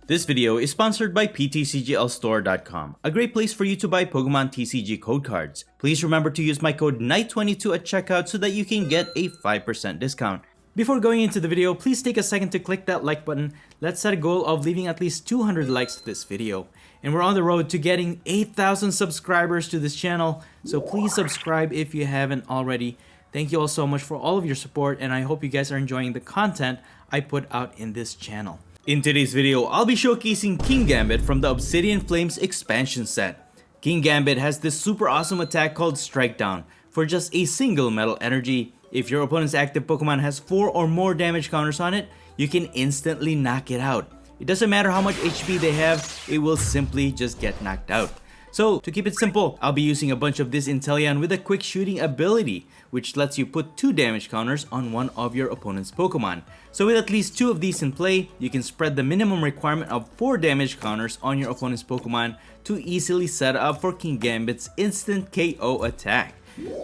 This video is sponsored by PTCGLstore.com, a great place for you to buy Pokemon TCG code cards. Please remember to use my code KNIGHT22 at checkout so that you can get a 5% discount. Before going into the video, please take a second to click that like button. Let's set a goal of leaving at least 200 likes to this video. And we're on the road to getting 8,000 subscribers to this channel, so please subscribe if you haven't already. Thank you all so much for all of your support, and I hope you guys are enjoying the content I put out in this channel. In today's video, I'll be showcasing Kingambit from the Obsidian Flames expansion set. Kingambit has this super awesome attack called Strike Down for just a single metal energy. If your opponent's active Pokemon has 4 or more damage counters on it, you can instantly knock it out. It doesn't matter how much HP they have, it will simply just get knocked out. So, to keep it simple, I'll be using a bunch of this Inteleon with a quick shooting ability, which lets you put 2 damage counters on one of your opponent's Pokemon. So with at least 2 of these in play, you can spread the minimum requirement of 4 damage counters on your opponent's Pokemon to easily set up for Kingambit's instant KO attack.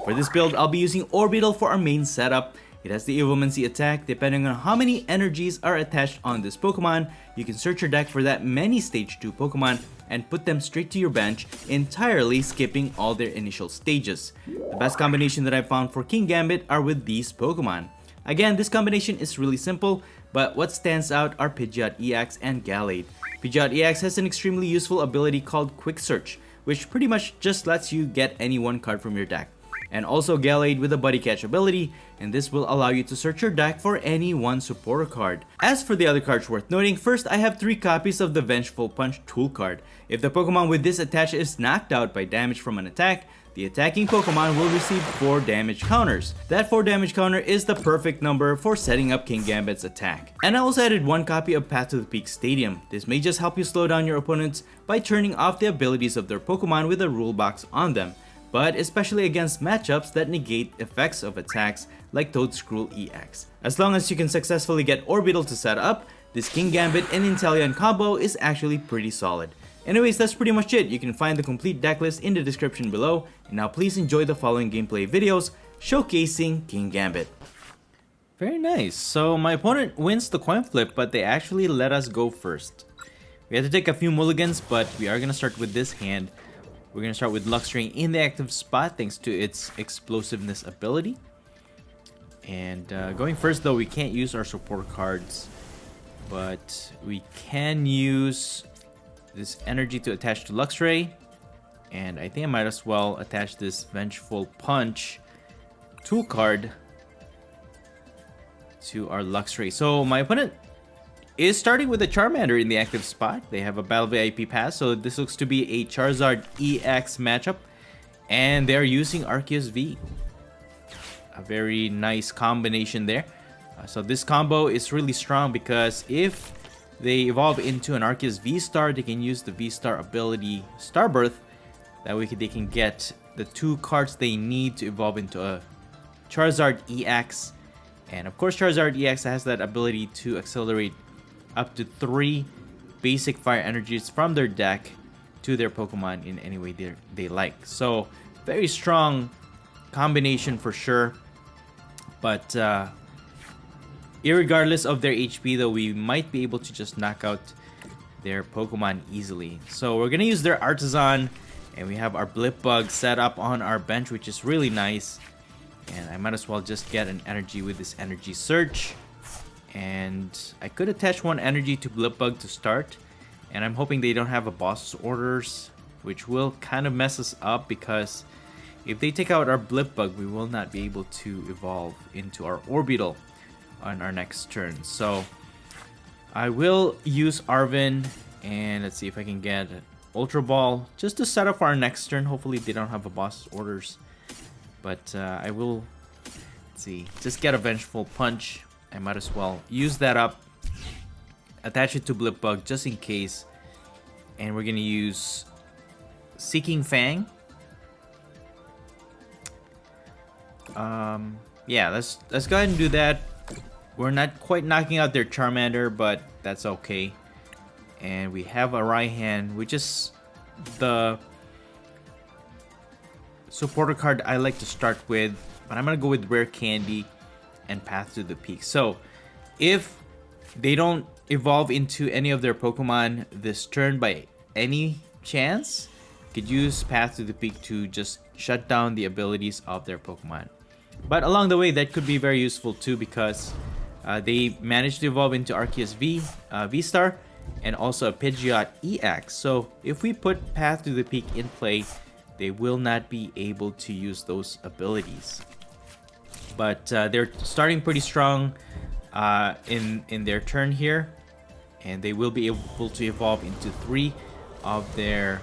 For this build, I'll be using Orbeetle for our main setup. It has the Evomancy attack. Depending on how many energies are attached on this Pokemon, you can search your deck for that many Stage 2 Pokemon and put them straight to your bench, entirely skipping all their initial stages. The best combination that I've found for Kingambit are with these Pokemon. Again, this combination is really simple, but what stands out are Pidgeot EX and Gallade. Pidgeot EX has an extremely useful ability called Quick Search, which pretty much just lets you get any one card from your deck. And also Gallade with a Buddy Catch ability, and this will allow you to search your deck for any one supporter card. As for the other cards worth noting, first I have 3 copies of the Vengeful Punch tool card. If the Pokemon with this attached is knocked out by damage from an attack, the attacking Pokemon will receive 4 damage counters. That 4 damage counter is the perfect number for setting up Kingambit's attack. And I also added 1 copy of Path to the Peak Stadium. This may just help you slow down your opponents by turning off the abilities of their Pokemon with a rule box on them, but especially against matchups that negate effects of attacks like Toedscruel EX. As long as you can successfully get Orbeetle to set up, this Kingambit and Inteleon combo is actually pretty solid. Anyways, that's pretty much it. You can find the complete deck list in the description below, and now please enjoy the following gameplay videos showcasing Kingambit. Very nice. So my opponent wins the coin flip, but they actually let us go first. We had to take a few mulligans, but we are going to start with this hand. We're going to start with Luxray in the active spot thanks to its explosiveness ability. And going first though, we can't use our support cards, but we can use this energy to attach to Luxray. And I think I might as well attach this Vengeful Punch tool card to our Luxray. So my opponent is starting with a Charmander in the active spot. They have a Battle VIP pass, so this looks to be a Charizard EX matchup. And they're using Arceus V. A very nice combination there. So this combo is really strong because if they evolve into an Arceus V-Star, they can use the V-Star ability Starbirth. That way they can get the 2 cards they need to evolve into a Charizard EX. And of course Charizard EX has that ability to accelerate up to 3 basic fire energies from their deck to their Pokemon in any way they like. So very strong combination for sure. But irregardless of their HP though, we might be able to just knock out their Pokemon easily. So we're gonna use their Artisan, and we have our Blipbug set up on our bench, which is really nice. And I might as well just get an energy with this Energy Search. And I could attach 1 energy to Blipbug to start, and I'm hoping they don't have a boss's orders, which will kind of mess us up because if they take out our Blipbug, we will not be able to evolve into our Orbeetle on our next turn. So I will use Arven, and let's see if I can get an Ultra Ball just to set up for our next turn. Hopefully they don't have a boss's orders, but I will, let's see, just get a Vengeful Punch. I might as well use that up, attach it to Blipbug just in case, and we're gonna use Seeking Fang. Yeah, let's go ahead and do that. We're not quite knocking out their Charmander, but that's okay. And we have a Raihan, which is the supporter card I like to start with. But I'm going to go with Rare Candy and Path to the Peak. So, if they don't evolve into any of their Pokemon this turn by any chance, you could use Path to the Peak to just shut down the abilities of their Pokemon. But along the way, that could be very useful too, because they managed to evolve into Arceus V-Star and also a Pidgeot EX. So if we put Path to the Peak in play, they will not be able to use those abilities. But they're starting pretty strong in their turn here, and they will be able to evolve into 3 of their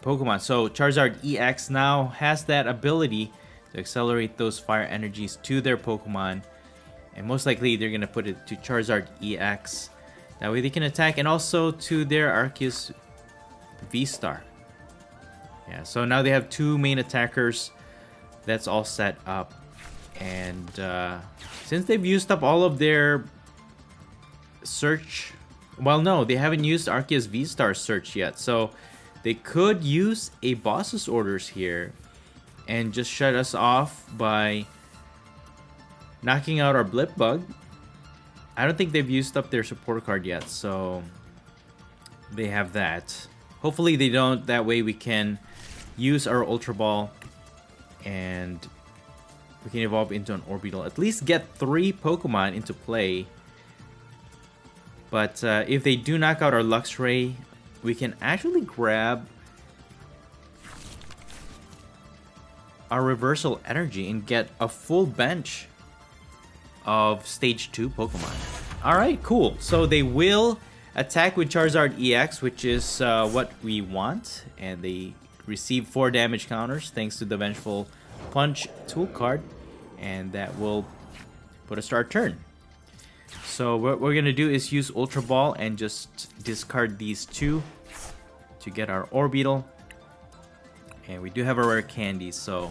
Pokemon. So Charizard EX now has that ability to accelerate those fire energies to their Pokemon, and most likely they're gonna put it to Charizard EX. That way they can attack, and also to their Arceus V-Star. Yeah, so now they have 2 main attackers. That's all set up, and since they've used up all of their search, well, no, they haven't used Arceus V-Star search yet, so they could use a boss's orders here and just shut us off by knocking out our Blipbug. I don't think they've used up their support card yet, so they have that. Hopefully they don't, that way we can use our Ultra Ball and we can evolve into an Orbeetle. At least get 3 Pokemon into play. But if they do knock out our Luxray, we can actually grab our Reversal Energy and get a full bench of Stage 2 Pokemon. Alright, cool. So they will attack with Charizard EX, which is what we want. And they receive 4 damage counters thanks to the Vengeful Punch tool card. And that will put us to our turn. So what we're going to do is use Ultra Ball and just discard these 2 to get our Orbeetle. And we do have a Rare Candy, so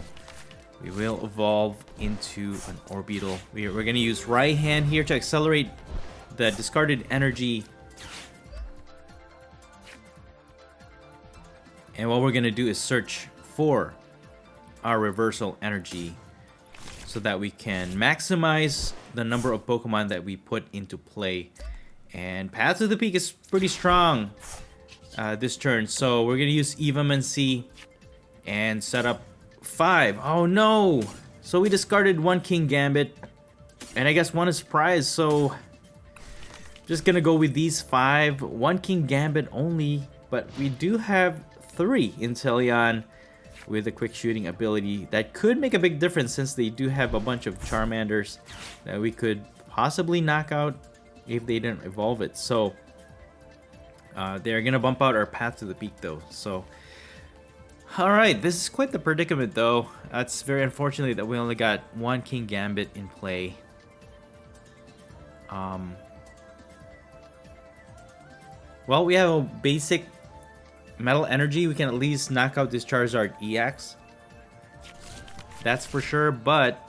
we will evolve into an Orbeetle. We're going to use Raihan here to accelerate the discarded energy. And what we're going to do is search for our Reversal Energy so that we can maximize the number of Pokemon that we put into play. And Path to the Peak is pretty strong this turn, so we're going to use Evimancy and set up 5. Oh no! So we discarded 1 Kingambit, and I guess 1 is prize, so just gonna go with these 5. 1 Kingambit only, but we do have 3 Inteleon with a quick shooting ability. That could make a big difference since they do have a bunch of Charmanders that we could possibly knock out if they didn't evolve it. So they're gonna bump out our Path to the Peak though. So alright, this is quite the predicament though. It's very unfortunate that we only got 1 Kingambit in play. Well, we have a basic Metal Energy. We can at least knock out this Charizard EX. That's for sure, but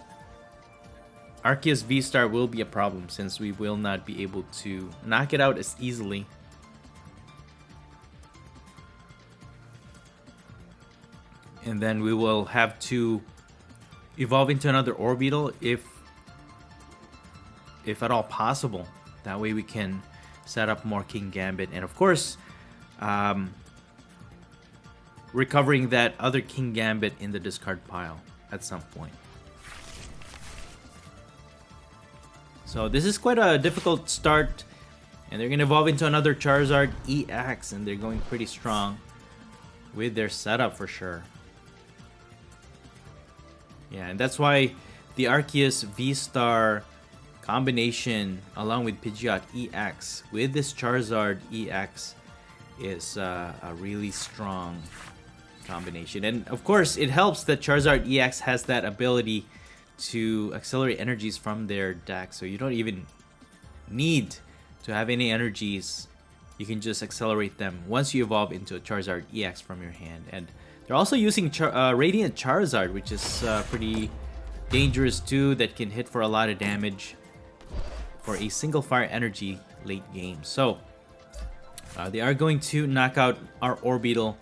Arceus V-Star will be a problem since we will not be able to knock it out as easily. And then we will have to evolve into another Orbeetle if at all possible. That way we can set up more Kingambit, and of course recovering that other Kingambit in the discard pile at some point. So this is quite a difficult start, and they're going to evolve into another Charizard EX, and they're going pretty strong with their setup for sure. Yeah, and that's why the Arceus V-Star combination along with Pidgeot EX with this Charizard EX is a really strong combination. And of course, it helps that Charizard EX has that ability to accelerate energies from their deck, so you don't even need to have any energies. You can just accelerate them once you evolve into a Charizard EX from your hand. And they're also using Radiant Charizard, which is pretty dangerous too, that can hit for a lot of damage for a single fire energy late game. So they are going to knock out our Orbeetle,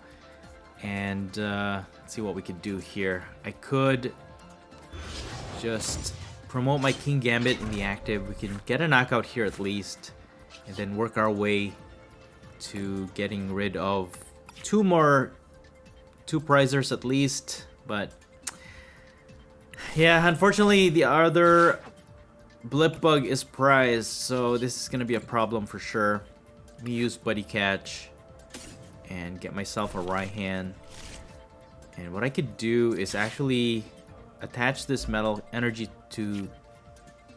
and let's see what we could do here. I could just promote my Kingambit in the active. We can get a knockout here at least, and then work our way to getting rid of two prizers at least. But yeah, unfortunately the other Blip Bug is prized, so this is gonna be a problem for sure. Let me use Buddy Catch and get myself a Raihan. And what I could do is actually attach this metal energy to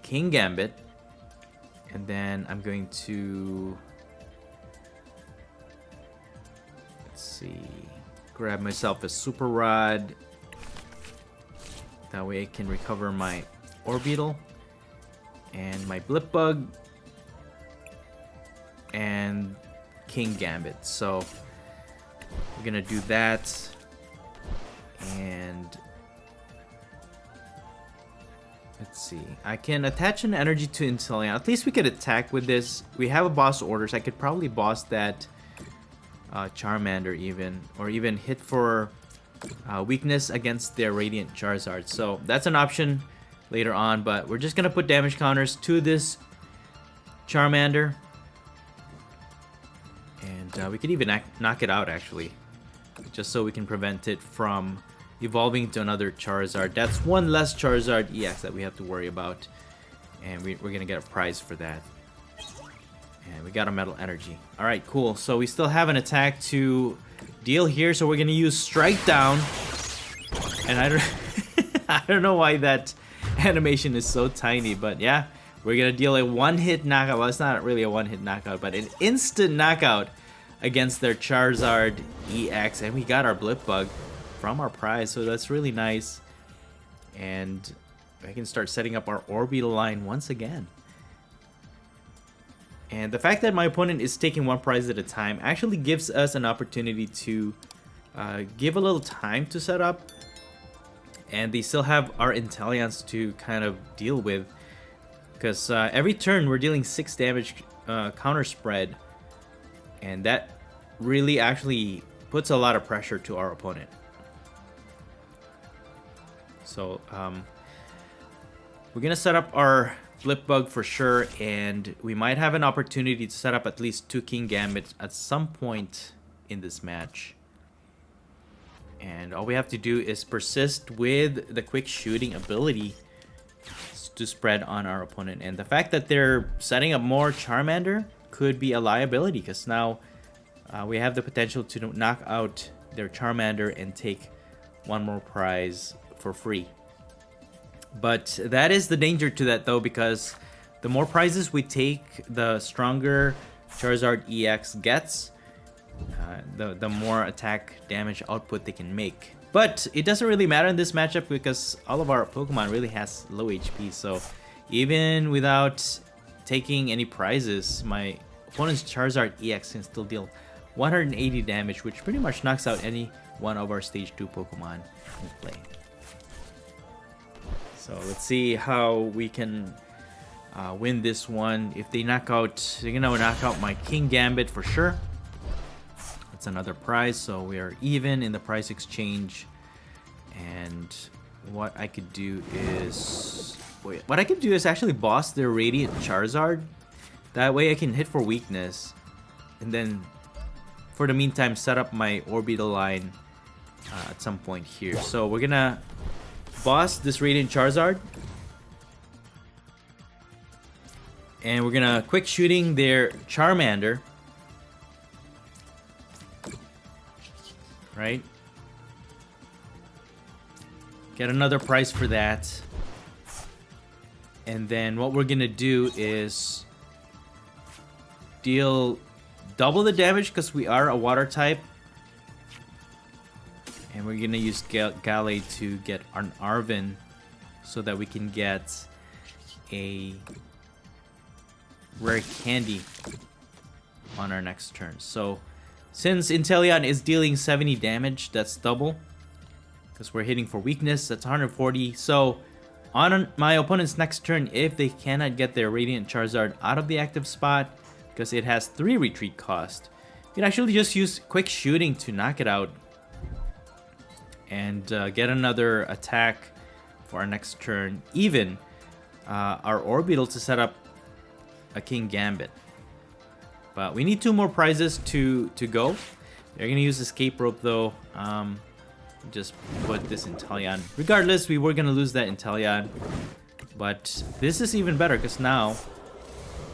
Kingambit, and then I'm going to, let's see, grab myself a Super Rod. That way I can recover my Orbeetle and my Blip Bug and Kingambit. So we're gonna do that, and let's see. I can attach an energy to Inteleon. At least we could attack with this. We have a boss orders. I could probably boss that Charmander even, or even hit for weakness against their Radiant Charizard. So that's an option later on, but we're just gonna put damage counters to this Charmander, and we could even knock it out actually, just so we can prevent it from evolving to another Charizard. That's one less Charizard EX that we have to worry about, and we're gonna get a prize for that. And we got a Metal Energy. All right, cool. So we still have an attack to deal here, so we're gonna use Strike Down. And I don't, I don't know why that animation is so tiny, but yeah, we're gonna deal a one-hit knockout. Well, it's not really a one-hit knockout, but an instant knockout against their Charizard EX, and we got our Blip Bug from our prize, so that's really nice. And I can start setting up our Orbeetle line once again. And the fact that my opponent is taking one prize at a time actually gives us an opportunity to give a little time to set up. And they still have our Inteleons to kind of deal with, because every turn we're dealing 6 damage counter spread, and that really actually puts a lot of pressure to our opponent. So we're gonna set up our Blip Bug for sure, and we might have an opportunity to set up at least 2 Kingambits at some point in this match. And all we have to do is persist with the quick shooting ability to spread on our opponent. And the fact that they're setting up more Charmander could be a liability, because now we have the potential to knock out their Charmander and take one more prize for free. But that is the danger to that though, because the more prizes we take, the stronger Charizard EX gets, the more attack damage output they can make. But it doesn't really matter in this matchup, because all of our Pokemon really has low HP, so even without taking any prizes, my opponent's Charizard EX can still deal 180 damage, which pretty much knocks out any one of our stage 2 Pokemon in play. So let's see how we can win this one. If they knock out, they're gonna knock out my Kingambit for sure. That's another prize, so we are even in the prize exchange. And what I could do is, actually boss their Radiant Charizard. That way I can hit for weakness, and then for the meantime set up my Orbeetle line at some point here. So we're gonna boss this Radiant Charizard, and we're gonna quick shooting their Charmander, right? Get another prize for that. And then what we're gonna do is deal double the damage, because we are a water type. And we're gonna use Gallade to get an Arven, so that we can get a rare candy on our next turn. So since Inteleon is dealing 70 damage, that's double, because we're hitting for weakness. That's 140. So On my opponent's next turn, if they cannot get their Radiant Charizard out of the active spot, because it has 3 retreat cost, you can actually just use Quick Shooting to knock it out and get another attack for our next turn. Even our Orbeetle to set up a Kingambit. But we need 2 more prizes to go. They're gonna use Escape Rope though. Just put this Inteleon. Regardless, we were gonna lose that Inteleon, but this is even better because now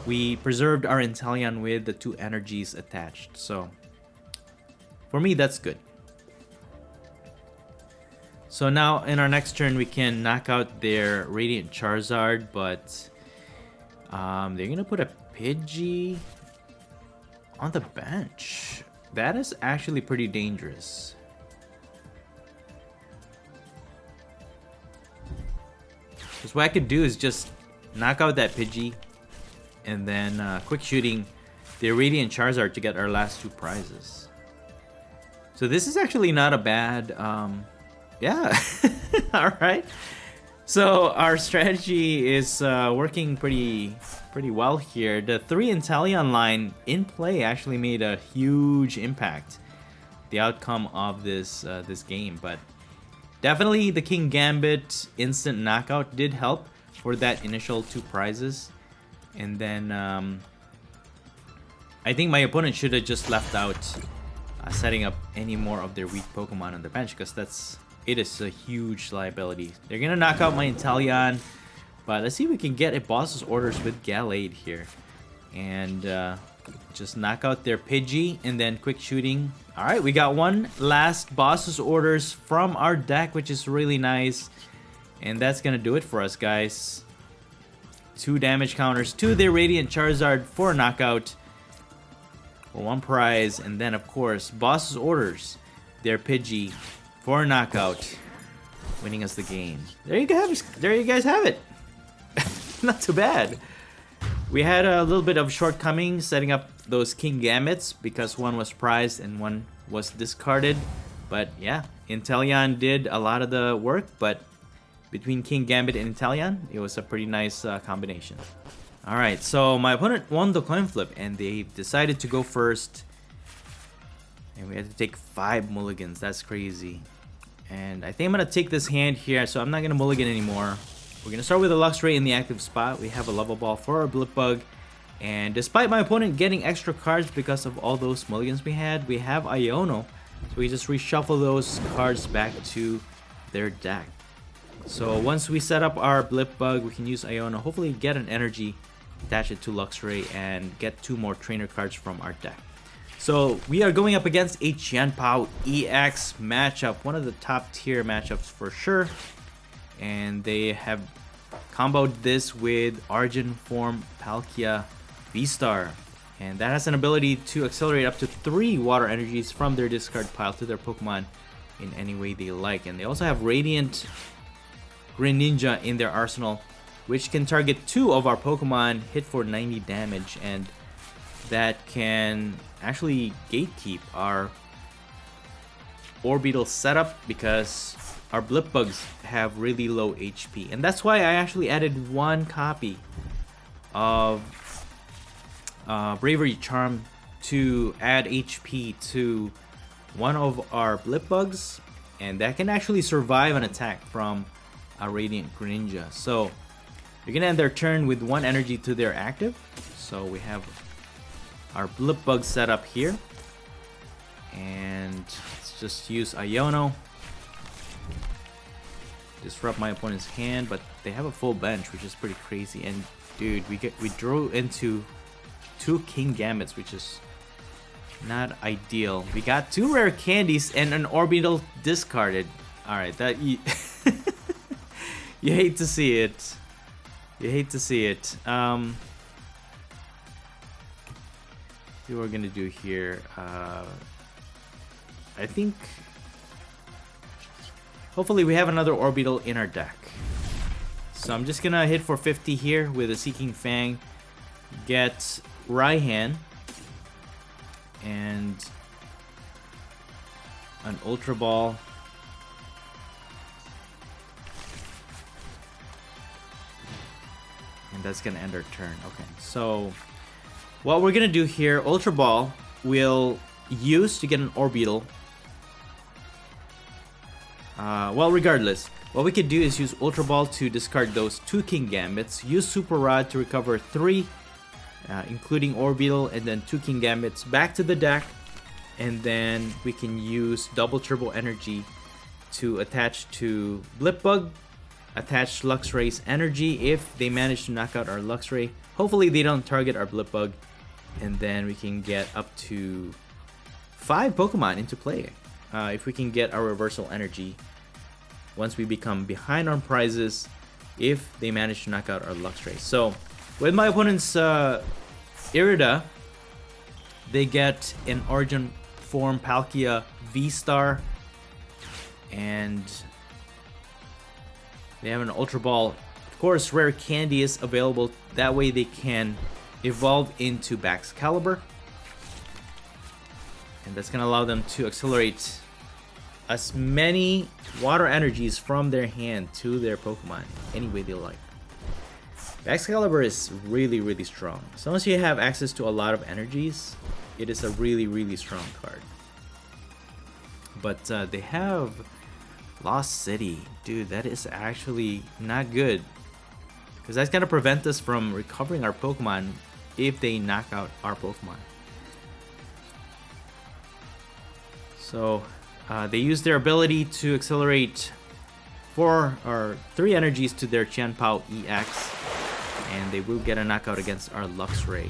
we preserved our Inteleon with the 2 energies attached. So for me, that's good. So now in our next turn, we can knock out their Radiant Charizard, but they're gonna put a Pidgey on the bench. That is actually pretty dangerous. Because what I could do is just knock out that Pidgey and then Quick Shooting the Radiant Charizard to get our last 2 prizes. So this is actually not a bad, yeah, alright. So our strategy is working pretty well here. The 3 Inteleon line in play actually made a huge impact, the outcome of this this game, but definitely the Kingambit instant knockout did help for that initial 2 prizes. And then I think my opponent should have just left out setting up any more of their weak Pokemon on the bench, because it is a huge liability. They're gonna knock out my Inteleon, but let's see if we can get a boss's orders with Gallade here and just knock out their Pidgey and then Quick Shooting. Alright, we got one last boss's orders from our deck, which is really nice. And that's gonna do it for us, guys. 2 damage counters to the Radiant Charizard for a knockout for 1 prize, and then of course boss's orders, their Pidgey for a knockout, winning us the game. There you guys have it. Not too bad. We had a little bit of shortcoming setting up those Kingambits because one was prized and one was discarded. But yeah, Inteleon did a lot of the work, but between Kingambit and Inteleon, it was a pretty nice combination. Alright, so my opponent won the coin flip and they decided to go first. And we had to take 5 mulligans. That's crazy. And I think I'm going to take this hand here, so I'm not going to mulligan anymore. We're going to start with a Luxray in the active spot. We have a Level Ball for our Blipbug. And despite my opponent getting extra cards because of all those mulligans we have Iono. So we just reshuffle those cards back to their deck. So once we set up our Blipbug, we can use Iono, hopefully get an energy, attach it to Luxray, and get 2 more trainer cards from our deck. So we are going up against a Chien Pao EX matchup, one of the top tier matchups for sure. And they have comboed this with Argent Form Palkia V-Star. And that has an ability to accelerate up to 3 water energies from their discard pile to their Pokemon in any way they like. And they also have Radiant Greninja in their arsenal, which can target 2 of our Pokemon, hit for 90 damage, and that can actually gatekeep our Orbeetle setup because our Blipbugs have really low HP. And that's why I actually added 1 copy of Bravery Charm to add HP to one of our Blipbugs, and that can actually survive an attack from a Radiant Greninja. So you're gonna end their turn with 1 energy to their active. So we have our Blipbug set up here, and let's just use Iono, disrupt my opponent's hand. But they have a full bench, which is pretty crazy. And dude, we drew into 2 Kingambits, which is not ideal. We got 2 rare candies and an Orbeetle discarded. All right, that you hate to see it. You hate to see it. See what we're gonna do here. I think hopefully we have another Orbeetle in our deck. So I'm just gonna hit for 50 here with a Seeking Fang, get Raihan, and an Ultra Ball. And that's gonna end our turn. Okay, so what we're gonna do here, Ultra Ball will use to get an Orbeetle. Well, regardless, what we could do is use Ultra Ball to discard those 2 Kingambits, use Super Rod to recover 3, including Orbeetle, and then 2 Kingambits back to the deck, and then we can use Double Turbo Energy to attach to Blipbug, attach Luxray's energy if they manage to knock out our Luxray. Hopefully they don't target our Blipbug, and then we can get up to 5 Pokemon into play if we can get our Reversal Energy once we become behind on prizes if they manage to knock out our Luxray. So with my opponent's Irida, they get an Origin Form Palkia V-Star, and they have an Ultra Ball. Of course, Rare Candy is available. That way they can evolve into Baxcalibur. And that's going to allow them to accelerate as many water energies from their hand to their Pokemon any way they like. Baxcalibur is really, really strong. As long as you have access to a lot of energies, it is a really, really strong card. But they have Lost City. Dude, that is actually not good, because that's going to prevent us from recovering our Pokemon if they knock out our Pokemon. So they use their ability to accelerate 4 or 3 energies to their Chien Pao EX, and they will get a knockout against our Luxray.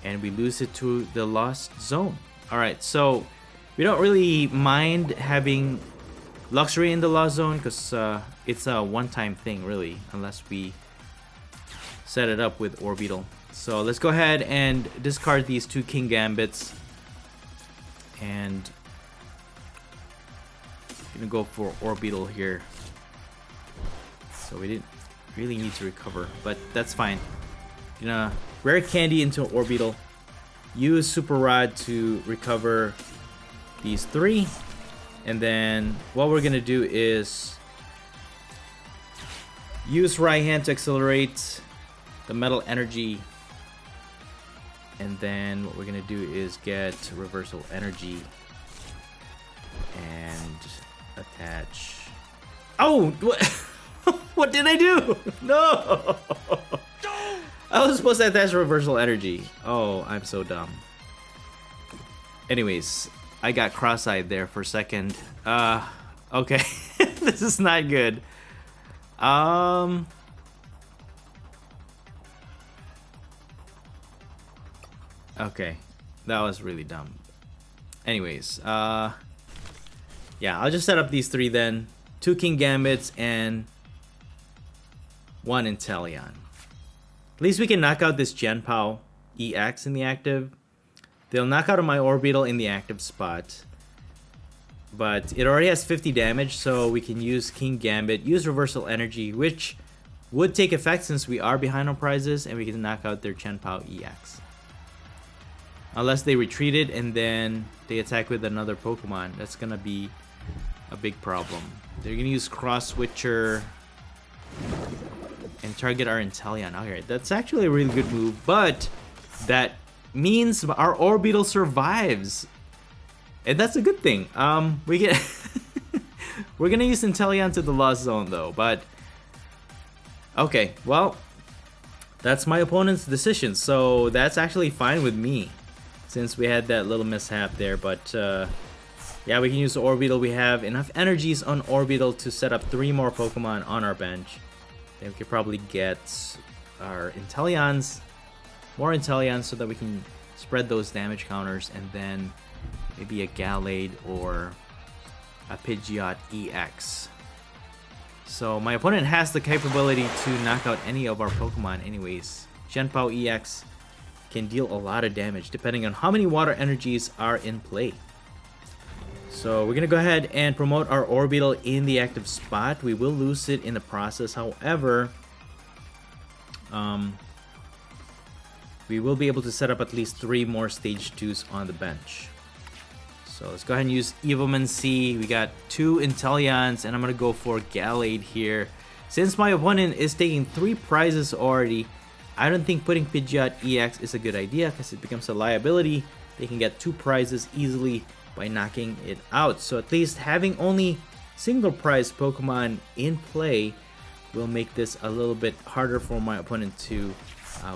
And we lose it to the Lost Zone. Alright, so we don't really mind having Luxray in the Lost Zone, because it's a one-time thing, really, unless we set it up with Orbeetle. So let's go ahead and discard these 2 Kingambits, and I'm gonna go for Orbeetle here. So we didn't really need to recover, but that's fine. Gonna Rare Candy into Orbeetle, use Super Rod to recover these 3, and then what we're gonna do is use Raihan to accelerate the Metal Energy, and then what we're gonna do is get Reversal Energy and attach. Oh, what? What did I do? No! I was supposed to attach Reversal Energy. Oh, I'm so dumb. Anyways, I got cross-eyed there for a second. Okay. This is not good. Okay. That was really dumb. Anyways, yeah, I'll just set up these 3 then. 2 Kingambits and 1 Inteleon. At least we can knock out this Chien Pao EX in the active. They'll knock out my Orbeetle in the active spot. But it already has 50 damage, so we can use Kingambit, use Reversal Energy, which would take effect since we are behind on prizes, and we can knock out their Chien Pao EX. Unless they retreated and then they attack with another Pokemon. That's gonna be a big problem. They're gonna use Cross Switcher and target our Inteleon. Okay, that's actually a really good move, but that means our Orbeetle survives, and that's a good thing. We get we're gonna use Inteleon to the Lost Zone though, but okay, well, that's my opponent's decision, so that's actually fine with me since we had that little mishap there. But yeah, we can use the Orbeetle. We have enough energies on Orbeetle to set up 3 more Pokemon on our bench. Then we could probably get our Inteleons, more Inteleons, so that we can spread those damage counters, and then maybe a Gallade or a Pidgeot EX. So my opponent has the capability to knock out any of our Pokemon anyways. Chien Pao EX can deal a lot of damage depending on how many water energies are in play. So we're gonna go ahead and promote our Orbeetle in the active spot. We will lose it in the process, however, we will be able to set up at least 3 more stage 2s on the bench. So let's go ahead and use Evoman C. We got 2 Inteleons, and I'm gonna go for Gallade here. Since my opponent is taking 3 prizes already, I don't think putting Pidgeot EX is a good idea because it becomes a liability. They can get 2 prizes easily by knocking it out. So at least having only single prize Pokemon in play will make this a little bit harder for my opponent to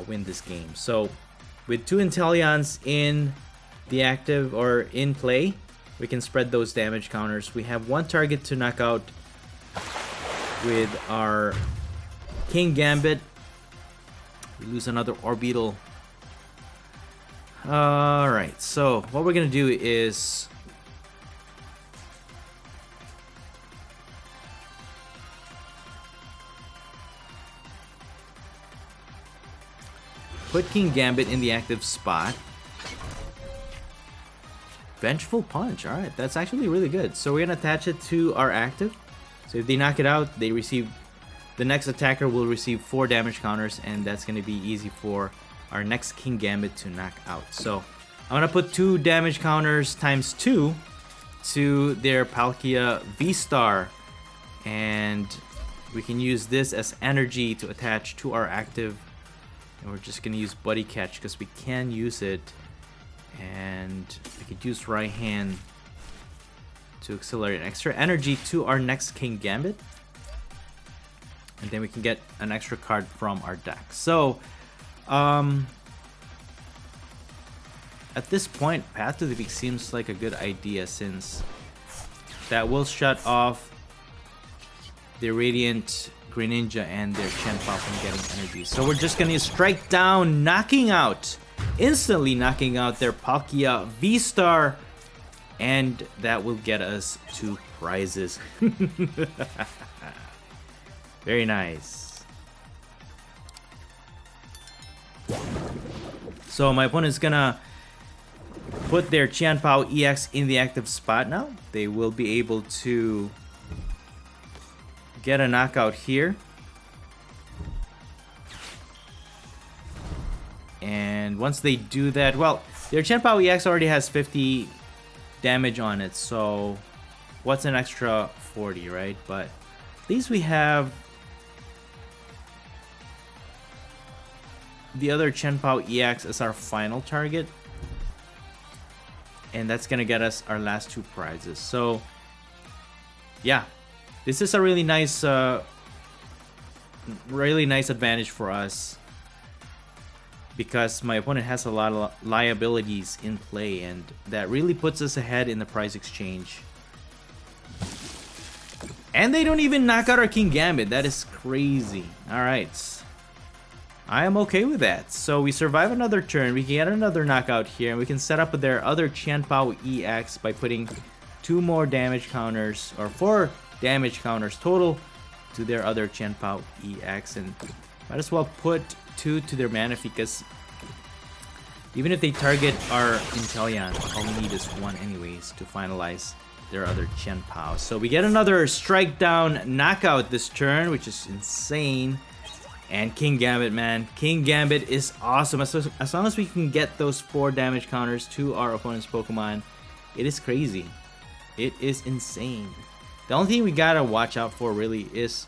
win this game. So with 2 Inteleons in the active or in play, we can spread those damage counters. We have 1 target to knock out with our Kingambit. We lose another Orbeetle. Alright, so what we're gonna do is put Kingambit in the active spot. Vengeful Punch, alright, that's actually really good. So we're gonna attach it to our active. So if they knock it out, they receive, the next attacker will receive 4 damage counters, and that's gonna be easy for our next Kingambit to knock out. So I'm gonna put 2 damage counters times 2 to their Palkia V-Star, and we can use this as energy to attach to our active. And we're just gonna use Buddy Catch because we can use it, and we could use right hand to accelerate extra energy to our next Kingambit, and then we can get an extra card from our deck. So at this point, Path to the Peak seems like a good idea, since that will shut off the Radiant Greninja and their Chien Pao from getting energy. So we're just gonna strike down, instantly knocking out their Palkia V-Star, and that will get us 2 prizes. Very nice. So my opponent's gonna put their Chien Pao EX in the active spot now. They will be able to get a knockout here. And once they do that, well, their Chien Pao EX already has 50 damage on it, so what's an extra 40, right? But at least we have the other Chien Pao EX as our final target, and that's gonna get us our last 2 prizes. So yeah, this is a really nice advantage for us, because my opponent has a lot of liabilities in play, and that really puts us ahead in the prize exchange. And they don't even knock out our Kingambit. That is crazy. Alright, I am okay with that. So we survive another turn, we can get another knockout here, and we can set up their other Chien Pao EX by putting 2 more damage counters, or 4 damage counters total, to their other Chien Pao EX, and might as well put 2 to their Manaphy, because even if they target our Inteleon, all we need is 1 anyways to finalize their other Chien Pao. So we get another strike down knockout this turn, which is insane. And Kingambit, man, Kingambit is awesome. As long as we can get those 4 damage counters to our opponent's Pokemon, it is crazy. It is insane. The only thing we gotta watch out for really is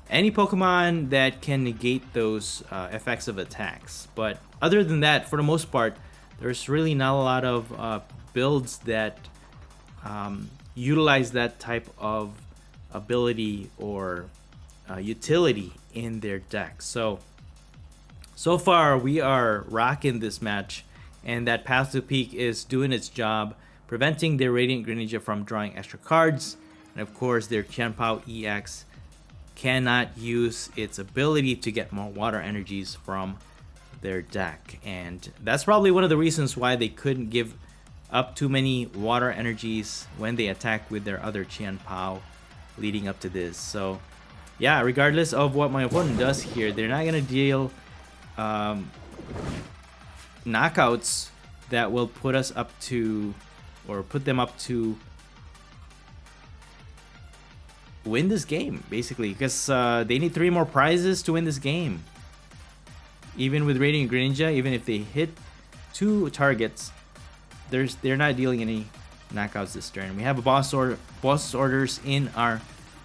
any Pokemon that can negate those effects of attacks. But other than that, for the most part, there's really not a lot of builds that utilize that type of ability or utility in their deck. So far we are rocking this match, and that Path to Peak is doing its job, preventing their Radiant Greninja from drawing extra cards, and of course their Chien Pao EX cannot use its ability to get more water energies from their deck, and that's probably one of the reasons why they couldn't give up too many water energies when they attack with their other Chien Pao leading up to this. So yeah, regardless of what my opponent does here, they're not gonna deal knockouts that will put us up to, or put them up to win this game, basically, because they need 3 more prizes to win this game. Even with Radiant Greninja, even if they hit 2 targets, they're not dealing any knockouts this turn. We have a boss orders in our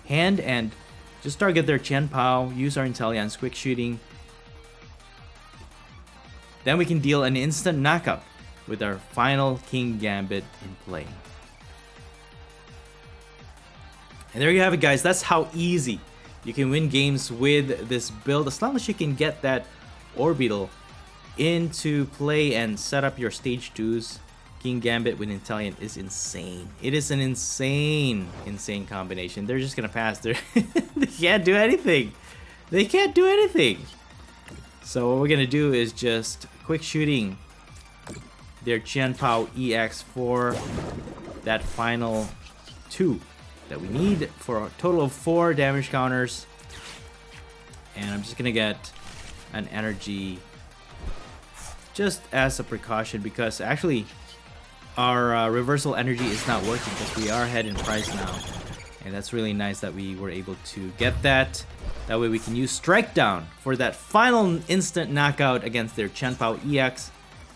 hand, and Just target their Chien Pao, use our Intelliance quick shooting. Then we can deal an instant knockout with our final Kingambit in play. And there you have it, guys. That's how easy you can win games with this build, as long as you can get that Orbeetle into play and set up your stage 2s. Kingambit with Intelliant is insane. It is an insane combination. They're just gonna pass. They can't do anything. They can't do anything. So what we're gonna do is just quick shooting their Chien Pao EX for that final 2 that we need for a total of 4 damage counters. And I'm just gonna get an energy just as a precaution, because actually our reversal energy is not working because we are ahead in price now. And that's really nice that we were able to get that. That way we can use Strike Down for that final instant knockout against their Chien Pao EX,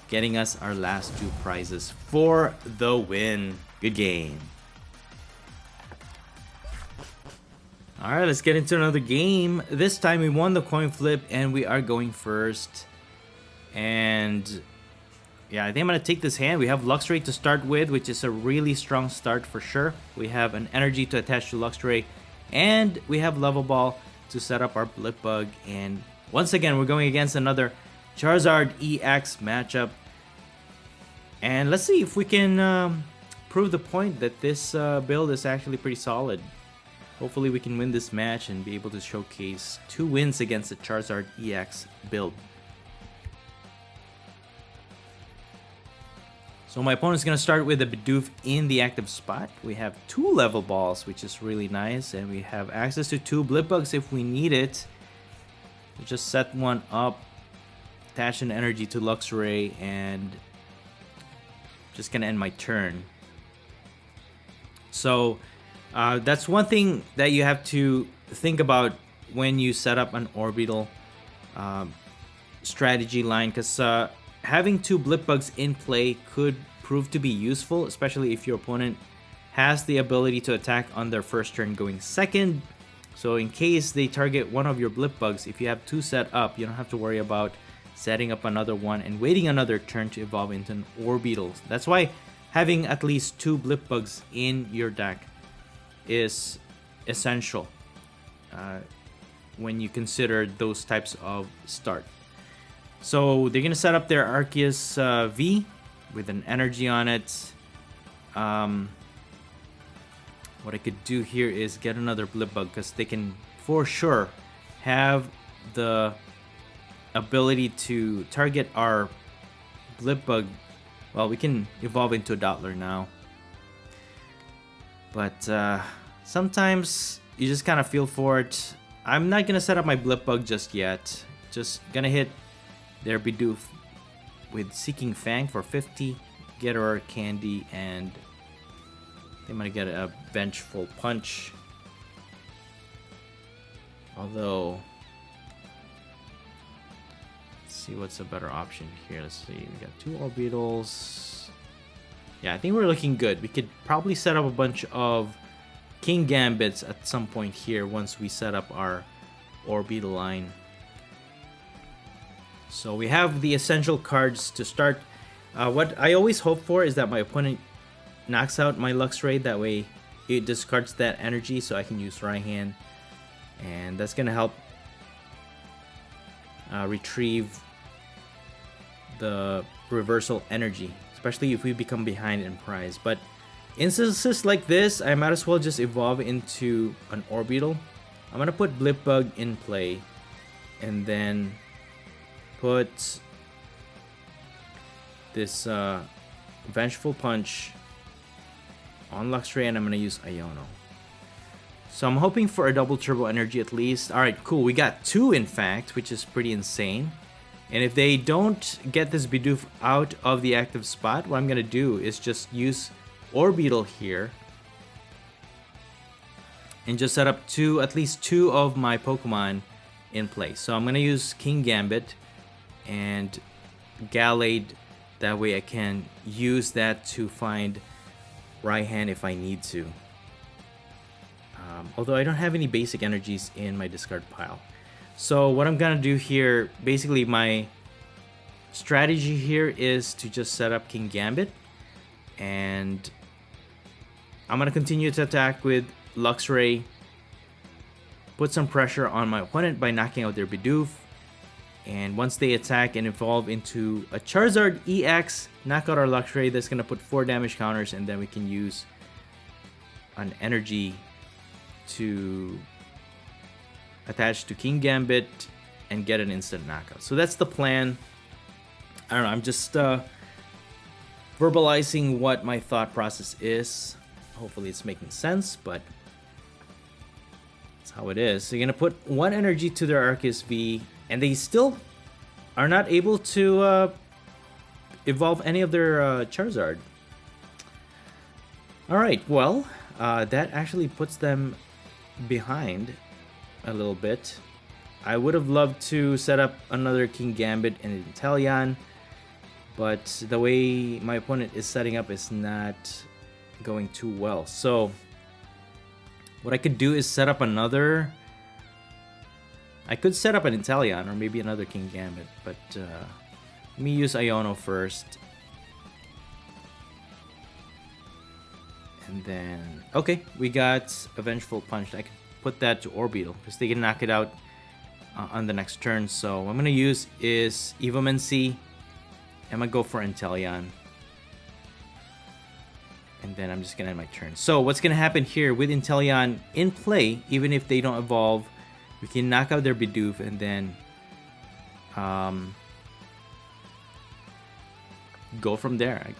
getting us our last 2 prizes for the win. Good game. Alright, let's get into another game. This time we won the coin flip and we are going first. And yeah, I think I'm going to take this hand. We have Luxray to start with, which is a really strong start for sure. We have an energy to attach to Luxray, and we have Level Ball to set up our Blip Bug. And once again, we're going against another Charizard EX matchup. And let's see if we can prove the point that this build is actually pretty solid. Hopefully we can win this match and be able to showcase 2 wins against the Charizard EX build. So my opponent's going to start with a Bidoof in the active spot. We have 2 level balls, which is really nice. And we have access to 2 Blip Bugs if we need it. So just set one up, attach an energy to Luxray, and just going to end my turn. So that's one thing that you have to think about when you set up an Orbeetle strategy line, because having 2 Blip Bugs in play could prove to be useful, especially if your opponent has the ability to attack on their first turn going second. So in case they target one of your Blip Bugs, if you have 2 set up, you don't have to worry about setting up another one and waiting another turn to evolve into an Orbeetle. That's why having at least 2 Blip Bugs in your deck is essential when you consider those types of start. So they're gonna set up their Arceus V with an energy on it. What I could do here is get another Blip Bug, because they can for sure have the ability to target our Blip Bug. Well, we can evolve into a Dottler now, but sometimes you just kind of feel for it. I'm not gonna set up my Blip Bug just yet. Just gonna hit their Bidoof with Seeking Fang for 50, get our candy, and they might get a Vengeful Punch. Although, let's see what's a better option here. Let's see, we got 2 Orbeetles. Yeah, I think we're looking good. We could probably set up a bunch of Kingambits at some point here once we set up our Orbeetle line. So we have the essential cards to start. What I always hope for is that my opponent knocks out my Luxray. That way it discards that energy so I can use right hand. And that's going to help retrieve the reversal energy, especially if we become behind in prize. But instances like this, I might as well just evolve into an Orbeetle. I'm going to put Blip Bug in play, and then put this Vengeful Punch on Luxray, and I'm going to use Iono. So I'm hoping for a double turbo energy at least. Alright, cool. We got 2 in fact, which is pretty insane. And if they don't get this Bidoof out of the active spot, what I'm going to do is just use Orbeetle here and just set up at least 2 of my Pokemon in play. So I'm going to use Kingambit and Gallade. That way I can use that to find right hand if I need to. Although I don't have any basic energies in my discard pile. So what I'm gonna do here, basically my strategy here is to just set up Kingambit, and I'm gonna continue to attack with Luxray, put some pressure on my opponent by knocking out their Bidoof, and once they attack and evolve into a Charizard EX, knock out our Luxray. That's gonna put 4 damage counters, and then we can use an energy to attach to Kingambit and get an instant knockout. So that's the plan. I don't know, I'm just verbalizing what my thought process is. Hopefully it's making sense, but that's how it is. So you're gonna put 1 energy to their Arceus V, and they still are not able to evolve any of their Charizard. Alright, well, that actually puts them behind a little bit. I would have loved to set up another Kingambit and Inteleon, but the way my opponent is setting up is not going too well. So what I could do is set up another... I could set up an Inteleon or maybe another Kingambit, but let me use Iono first. And then, okay, we got a Vengeful Punch. I could put that to Orbeetle because they can knock it out on the next turn. So what I'm gonna use is Evomancy. I'm gonna go for Inteleon, and then I'm just gonna end my turn. So what's gonna happen here with Inteleon in play, even if they don't evolve, we can knock out their Bidoof, and then go from there.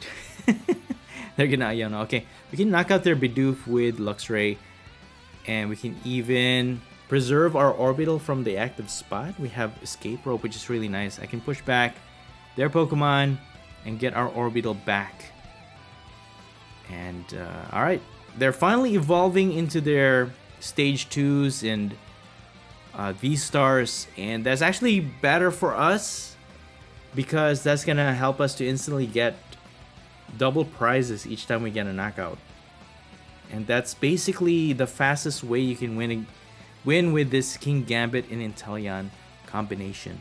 They're gonna, you know, okay. We can knock out their Bidoof with Luxray, and we can even preserve our Orbital from the active spot. We have Escape Rope, which is really nice. I can push back their Pokemon and get our Orbital back. And alright, they're finally evolving into their stage 2s and V-Stars, and that's actually better for us because that's gonna help us to instantly get double prizes each time we get a knockout. And that's basically the fastest way you can win with this Kingambit and Inteleon combination.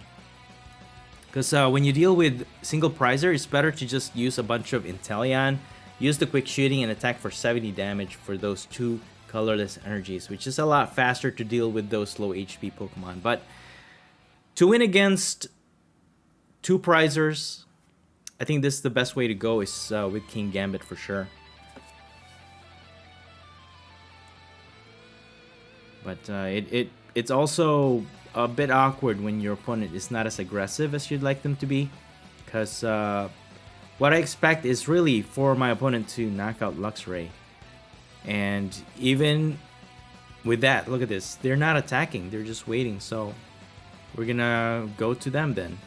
Because when you deal with single prizer, it's better to just use a bunch of Inteleon, use the quick shooting, and attack for 70 damage for those 2 colorless energies, which is a lot faster to deal with those low HP Pokemon. But to win against 2 prizers, I think this is the best way to go is with Kingambit for sure. But it's also a bit awkward when your opponent is not as aggressive as you'd like them to be, because what I expect is really for my opponent to knock out Luxray. And even with that, look at this, they're not attacking, they're just waiting. So we're gonna go to them then.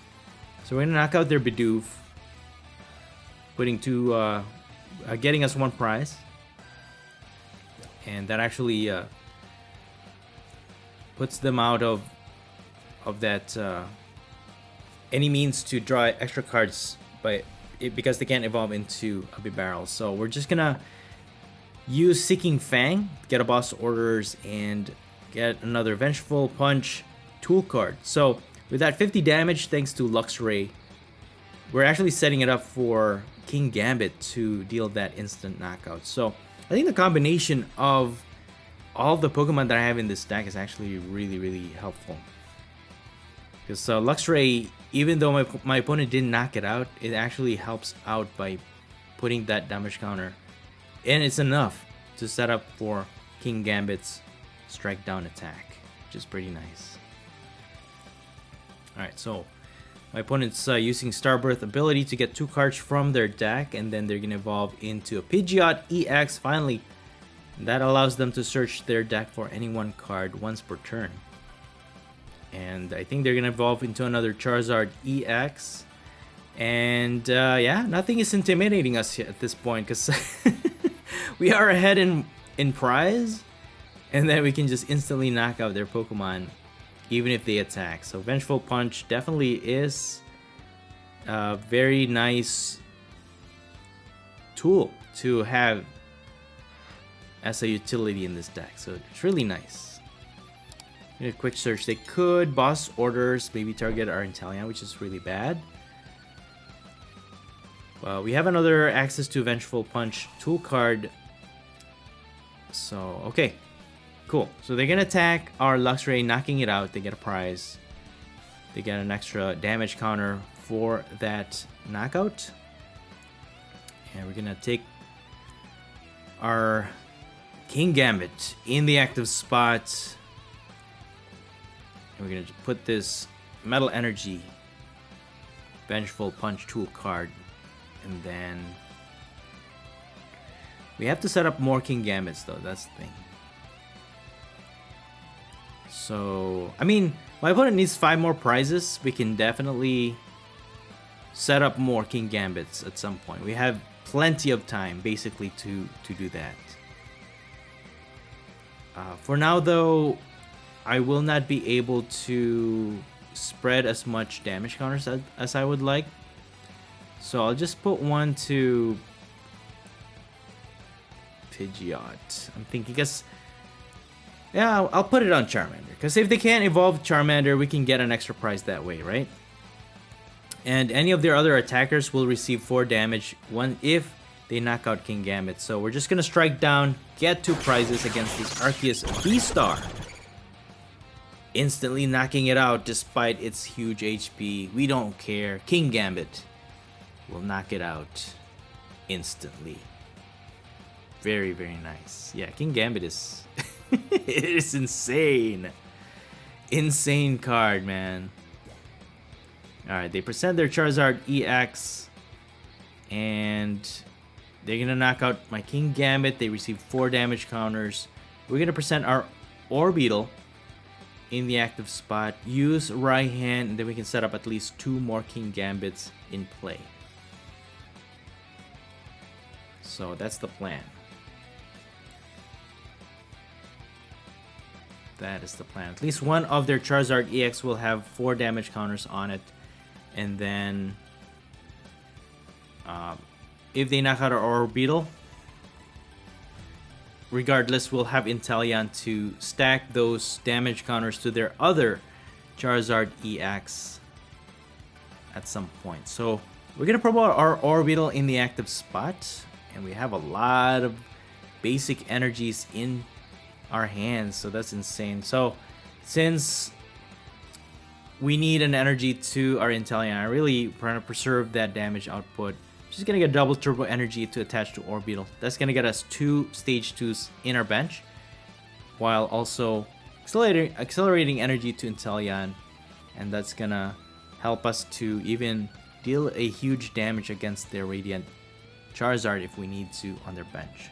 So we're gonna knock out their Bidoof, putting 2, getting us 1 prize, and that actually puts them out of that any means to draw extra cards because they can't evolve into a Bibarel. So we're just gonna use Seeking Fang, get a boss orders, and get another Vengeful Punch tool card. So with that 50 damage thanks to Luxray, we're actually setting it up for Kingambit to deal that instant knockout. So I think the combination of all the Pokemon that I have in this deck is actually really, really helpful. Because Luxray, even though my opponent didn't knock it out, it actually helps out by putting that damage counter. And it's enough to set up for Kingambit's strike down attack, which is pretty nice. Alright, so my opponent's using Starbirth ability to get 2 cards from their deck, and then they're going to evolve into a Pidgeot EX finally. That allows them to search their deck for any 1 card once per turn. And I think they're going to evolve into another Charizard EX. And yeah, nothing is intimidating us yet at this point, because we are ahead in prize. And then we can just instantly knock out their Pokemon even if they attack. So Vengeful Punch definitely is a very nice tool to have as a utility in this deck, so it's really nice. In a quick search, they could boss orders, maybe target our Inteleon, which is really bad. Well, we have another access to Vengeful Punch tool card. So, okay. Cool. So they're gonna attack our Luxray, knocking it out. They get a prize. They get an extra damage counter for that knockout. And we're gonna take our Kingambit in the active spot. And we're gonna put this Metal Energy Vengeful Punch tool card. And then we have to set up more Kingambits though, that's the thing. So, I mean, my opponent needs 5 more prizes. We can definitely set up more Kingambits at some point. We have plenty of time basically to do that. For now though, I will not be able to spread as much damage counters as I would like. So I'll just put one to Pidgeot. I'm thinking, because yeah, I'll put it on Charmander, because if they can't evolve Charmander, we can get an extra prize that way, right? And any of their other attackers will receive 4 damage if they knock out Kingambit. So we're just gonna strike down, get 2 prizes against this Arceus V-Star, instantly knocking it out despite its huge HP. We don't care. Kingambit will knock it out instantly. Very, very nice. Yeah, Kingambit is it is insane. Insane card, man. Alright, they present their Charizard EX, and they're gonna knock out my Kingambit. They receive 4 damage counters. We're gonna present our Orbeetle in the active spot, use right hand, and then we can set up at least 2 more Kingambits in play. So that's the plan. That is the plan. At least one of their Charizard EX will have 4 damage counters on it. And then if they knock out our Orbeetle, regardless, we'll have Inteleon to stack those damage counters to their other Charizard EX at some point. So we're going to promote our Orbeetle in the active spot. And we have a lot of basic energies in our hands, so that's insane. So since we need an energy to our Inteleon, I really trying to preserve that damage output. Just gonna get double turbo energy to attach to Orbeetle. That's gonna get us 2 stage 2s in our bench, while also accelerating energy to Inteleon, and that's gonna help us to even deal a huge damage against their Radiant Charizard if we need to on their bench.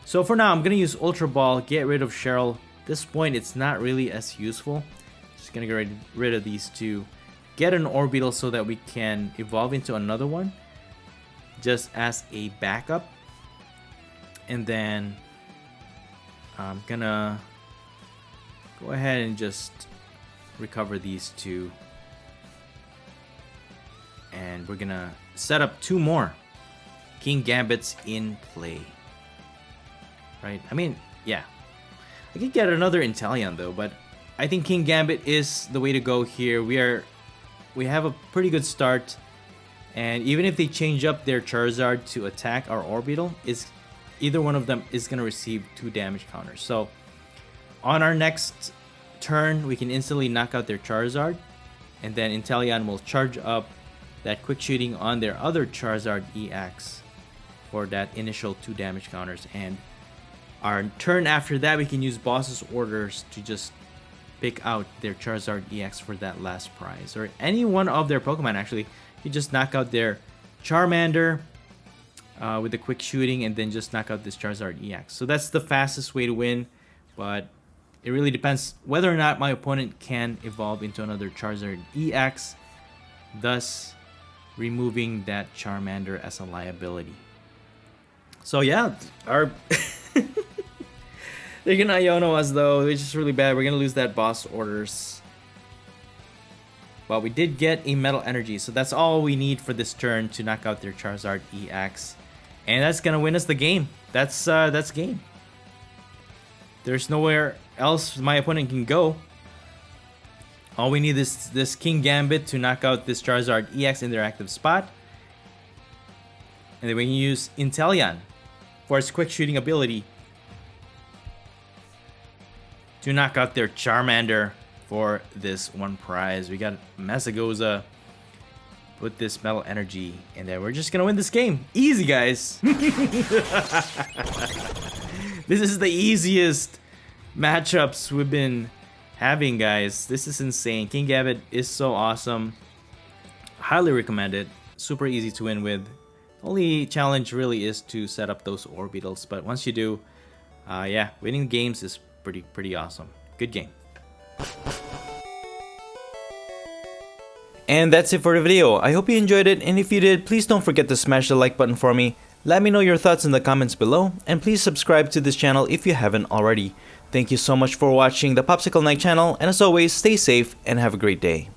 So for now, I'm gonna use Ultra Ball, get rid of Cheryl. At this point, it's not really as useful. Just gonna get rid of these 2, get an Orbeetle so that we can evolve into another one, just as a backup. And then I'm gonna go ahead and just recover these 2, and we're gonna set up 2 more Kingambits in play. Right? I mean, yeah. I could get another Inteleon though, but I think Kingambit is the way to go here. We have a pretty good start, and even if they change up their Charizard to attack our Orbeetle, either one of them is gonna receive 2 damage counters. So on our next turn, we can instantly knock out their Charizard, and then Inteleon will charge up that quick shooting on their other Charizard EX for that initial 2 damage counters. And our turn after that, we can use Boss's Orders to just pick out their Charizard EX for that last prize. Or any one of their Pokemon, actually. You just knock out their Charmander with the quick shooting, and then just knock out this Charizard EX. So that's the fastest way to win, but it really depends whether or not my opponent can evolve into another Charizard EX, thus removing that Charmander as a liability. So yeah, our they're gonna Iono us though, which is really bad. We're gonna lose that boss orders. But we did get a Metal Energy, so that's all we need for this turn to knock out their Charizard EX. And that's gonna win us the game. That's game. There's nowhere else my opponent can go. All we need is this Kingambit to knock out this Charizard EX in their active spot. And then we can use Inteleon for its quick shooting ability to knock out their Charmander for this one prize. We got Masagoza with this Metal Energy, and then we're just gonna win this game. Easy, guys. This is the easiest matchups we've been having, guys. This is insane. Kingambit is so awesome. Highly recommend it. Super easy to win with. Only challenge really is to set up those Orbeetles, but once you do, yeah, winning games is pretty awesome. Good game. And that's it for the video. I hope you enjoyed it, and if you did, please don't forget to smash the like button for me. Let me know your thoughts in the comments below, and please subscribe to this channel if you haven't already. Thank you so much for watching the Popsicleknight channel, and as always, stay safe and have a great day.